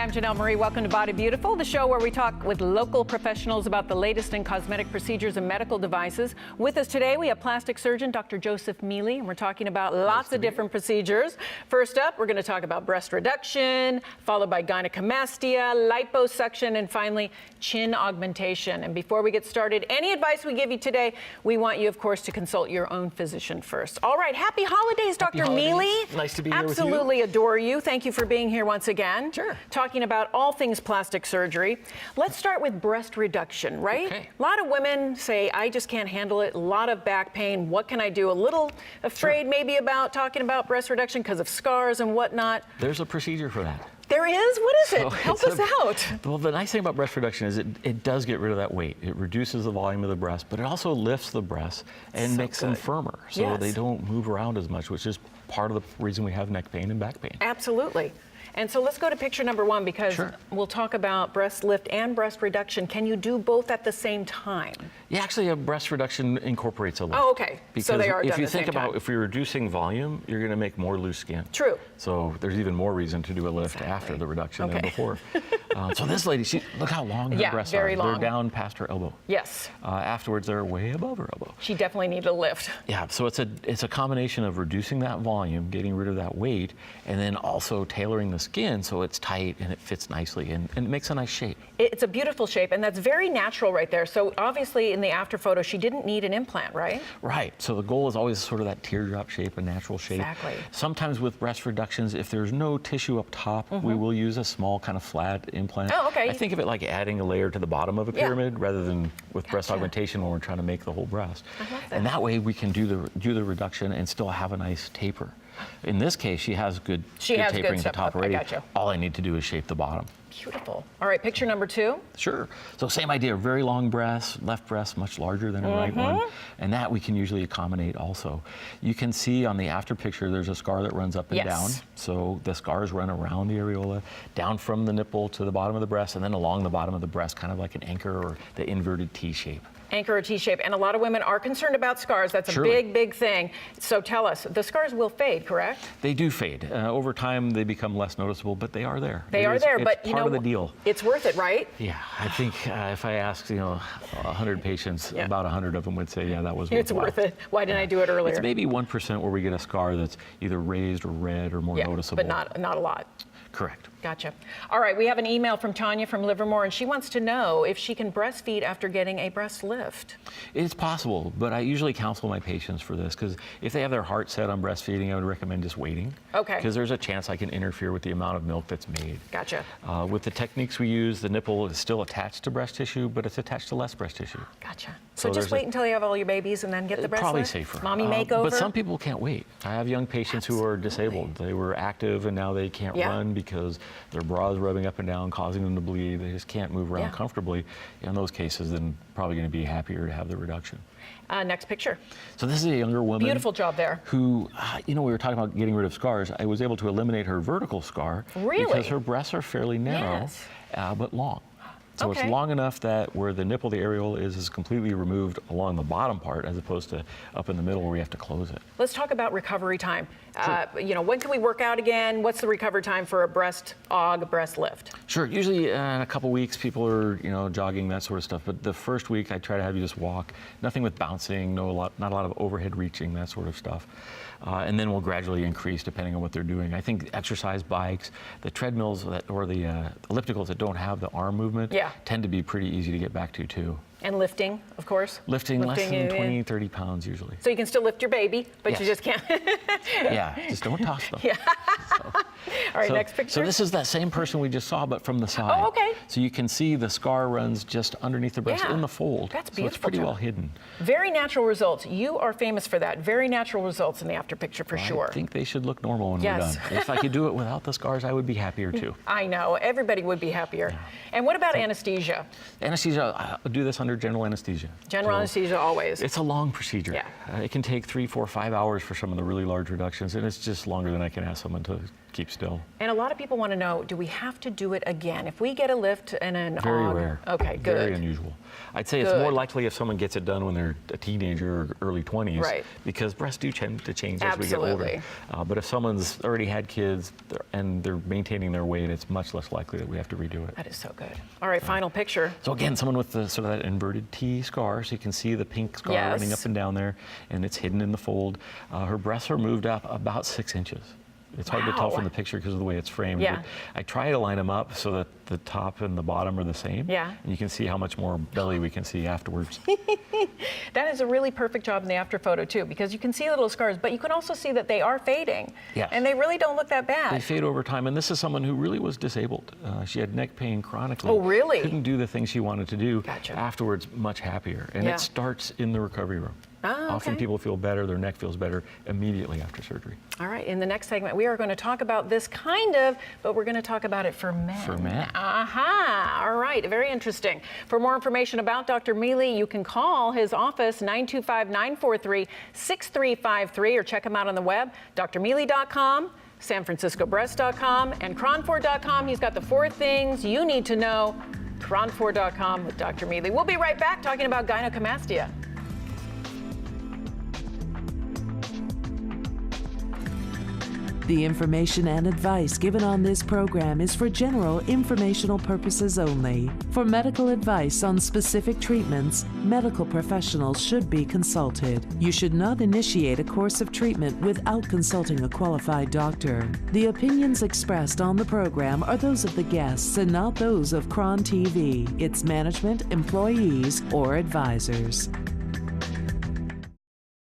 Hi, I'm Janelle Marie. Welcome to Body Beautiful, the show where we talk with local professionals about the latest in cosmetic procedures and medical devices. With us today, we have plastic surgeon Dr. Joseph Mealy, and we're talking about lots of different procedures. First up, we're going to talk about breast reduction, followed by gynecomastia, liposuction, and finally, chin augmentation. And before we get started, any advice we give you today, we want you, of course, to consult your own physician first. All right, happy holidays, Dr. Mealy. Nice to be here with you. Absolutely adore you. Thank you for being here once again. Sure. Talking about all things plastic surgery. Let's start with breast reduction, right? Okay. A lot of women say, I just can't handle it. A lot of back pain. What can I do? A little afraid maybe about talking about breast reduction because of scars and whatnot. There's a procedure for that. There is? What is it? Help us out. Well, the nice thing about breast reduction is it does get rid of that weight. It reduces the volume of the breast, but it also lifts the breasts and makes them firmer. So they don't move around as much, which is part of the reason we have neck pain and back pain. Absolutely. And so let's go to picture number one because we'll talk about breast lift and breast reduction. Can you do both at the same time? Yeah, actually, a breast reduction incorporates a lift. Oh, okay. Because so they are if done you at the think same about time. if you're reducing volume, you're going to make more loose skin. True. So there's even more reason to do a lift after the reduction than before. So this lady, look how long her breasts very are. long. They're down past her elbow. Yes. Afterwards, they're way above her elbow. She definitely needs a lift. Yeah, so it's a combination of reducing that volume, getting rid of that weight, and then also tailoring the skin so it's tight and it fits nicely and it makes a nice shape. It's a beautiful shape, and that's very natural right there. So obviously in the after photo, she didn't need an implant, right? Right. So the goal is always sort of that teardrop shape, a natural shape. Exactly. Sometimes with breast reductions, if there's no tissue up top, we will use a small kind of flat implant. Oh, okay. I think of it like adding a layer to the bottom of a pyramid rather than with breast augmentation when we're trying to make the whole breast. And that way we can do the reduction and still have a nice taper. In this case, she has good tapering at the top already. All I need to do is shape the bottom. Beautiful. All right, picture number two. Sure. So same idea, very long breast, left breast much larger than her right one. And that we can usually accommodate also. You can see on the after picture, there's a scar that runs up and down. So the scars run around the areola, down from the nipple to the bottom of the breast, and then along the bottom of the breast, kind of like an anchor or the inverted T shape. Anchor or T-shape, and a lot of women are concerned about scars. That's a big, big thing. So tell us, the scars will fade, correct? They do fade. Over time, they become less noticeable, but they are there. They are there, but you know, part of the deal. It's worth it, right? Yeah, I think if I asked, 100 patients, about 100 of them would say, yeah, that was worth it. It's worth it. Why didn't I do it earlier? It's maybe 1% where we get a scar that's either raised or red or more noticeable. But not a lot. Correct. Gotcha. All right, we have an email from Tanya from Livermore, and she wants to know if she can breastfeed after getting a breast lift. It's possible, but I usually counsel my patients for this because if they have their heart set on breastfeeding, I would recommend just waiting. Okay. Because there's a chance I can interfere with the amount of milk that's made. Gotcha. With the techniques we use, the nipple is still attached to breast tissue, but it's attached to less breast tissue. Gotcha. So just wait until you have all your babies and then get the breast probably lift? Safer. Mommy makeover? But some people can't wait. I have young patients who are disabled. They were active and now they can't run because their bra is rubbing up and down, causing them to bleed. They just can't move around comfortably. In those cases, then probably going to be happier to have the reduction. Next picture. So this is a younger woman. Beautiful job there. Who, we were talking about getting rid of scars. I was able to eliminate her vertical scar. Really? Because her breasts are fairly narrow, but long. So it's long enough that where the nipple, the areola is completely removed along the bottom part as opposed to up in the middle where we have to close it. Let's talk about recovery time. When can we work out again? What's the recovery time for a breast lift? Sure. Usually in a couple weeks, people are, jogging, that sort of stuff. But the first week, I try to have you just walk. Nothing with bouncing, not a lot of overhead reaching, that sort of stuff. And then we'll gradually increase depending on what they're doing. I think exercise bikes, the treadmills or the ellipticals that don't have the arm movement tend to be pretty easy to get back to too. And lifting, of course. Lifting less than 20, 30 pounds usually. So you can still lift your baby, but you just can't. Just don't toss them. All right, next picture. So this is that same person we just saw, but from the side. Oh, okay. So you can see the scar runs just underneath the breast in the fold. That's beautiful. So it's pretty well hidden. Very natural results. You are famous for that. Very natural results in the after picture for sure. I think they should look normal when we're done. If I could do it without the scars, I would be happier too. I know. Everybody would be happier. And what about anesthesia? Anesthesia, I do this under general anesthesia. General anesthesia always. It's a long procedure. It can take 3, 4, 5 hours for some of the really large reductions, and it's just longer than I can ask someone to keep still. And a lot of people want to know, do we have to do it again? If we get a lift and an Very AUG, rare. Okay, good. Very unusual. I'd say it's Good. more likely if someone gets it done when they're a teenager or early 20s, Right. because breasts do tend to change as we Absolutely. get older. But if someone's already had kids and they're maintaining their weight, it's much less likely that we have to redo it. That is so good. All right, final picture. So again, someone with the, sort of that inverted T scar, so you can see the pink scar Yes. running up and down there, and it's hidden in the fold. Her breasts are moved up about 6 inches. It's hard to tell Wow. from the picture because of the way it's framed. Yeah. But I try to line them up so that the top and the bottom are the same. Yeah. And you can see how much more belly we can see afterwards. That is a really perfect job in the after photo too, because you can see little scars, but you can also see that they are fading. Yes. And they really don't look that They bad. fade over time, and this is someone who really was disabled. She had neck pain chronically. Oh, really? Couldn't do the things she wanted to do. Gotcha. Afterwards, much happier. And Yeah. it starts in the recovery room. Ah, Often okay. people feel better, their neck feels better immediately after surgery. All right, in the next segment, we are going to talk about this kind of, but we're going to talk about it for men. For men. Aha, all right, very interesting. For more information about Dr. Mealy, you can call his office, 925-943-6353, or check him out on the web, drmealy.com, sanfranciscobreast.com, and cron4.com. He's got the 4 things you need to know, cron4.com with Dr. Mealy. We'll be right back talking about gynecomastia. The information and advice given on this program is for general informational purposes only. For medical advice on specific treatments, medical professionals should be consulted. You should not initiate a course of treatment without consulting a qualified doctor. The opinions expressed on the program are those of the guests and not those of Cron TV, its management, employees, or advisors.